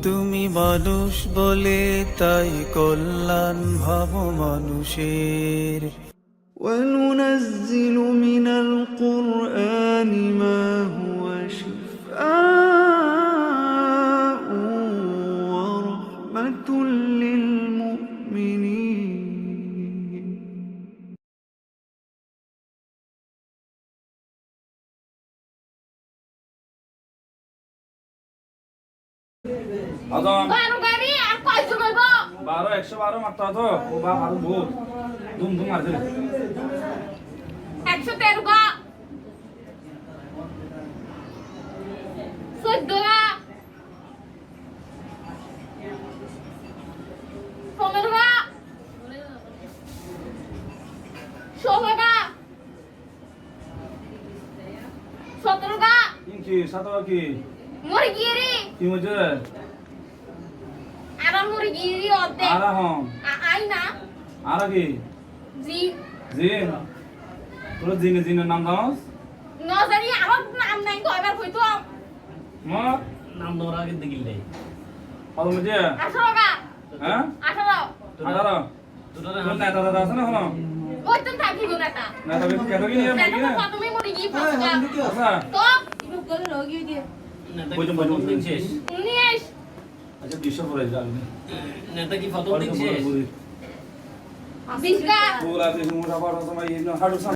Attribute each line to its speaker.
Speaker 1: তুমি মানুষ বলে তাই কল্যাণ ভাব মানুষের وننزل من القرآن ما هو شفاء ورحمة للمؤمنين
Speaker 2: আদম
Speaker 3: বারো গাড়ি আর কয়জন হইব
Speaker 2: 12 112 মারতে তো ও বাপ আর বহুত দুম দুম মারছে
Speaker 3: 113 গা 14 গা 15 গা 16 গা 17 গা
Speaker 2: কি সাতবা কি
Speaker 3: মুরগিরি
Speaker 2: কি মজে
Speaker 3: আর মুরগিরি অর্ধেক
Speaker 2: আরা হম
Speaker 3: আই না
Speaker 2: আরা কি
Speaker 3: জি
Speaker 2: জিন তোর জিনের নাম দাওস
Speaker 3: নজারি আমার নাম নাই কয়বার কইতো
Speaker 2: মা
Speaker 4: নাম দেওয়ার আগে দেখিলে
Speaker 2: কত মজে
Speaker 3: 18 গা
Speaker 2: হ্যাঁ
Speaker 3: 18
Speaker 2: 18
Speaker 4: তোর
Speaker 2: তোর নেতা দাদা আছে না হলো
Speaker 3: ওইতন থাকি গো নাটা
Speaker 2: নেতা বেশি কেন কি নিয়ে
Speaker 3: নাটা
Speaker 2: মুরগি না
Speaker 3: প্রথমে মুরগি ফাসগা
Speaker 2: আচ্ছা
Speaker 3: তো করে লগি দিয়ে
Speaker 4: নেতা
Speaker 2: বইজন,
Speaker 4: কি
Speaker 2: বইজন,
Speaker 4: ফটো দিন শেষ
Speaker 3: 19
Speaker 2: আচ্ছা 200 পরে যাবে
Speaker 4: নেতা কি ফটো দিন শেষ
Speaker 3: বিশটা
Speaker 2: পুরা দেশ মোটা বড় সময় এই হাড়ু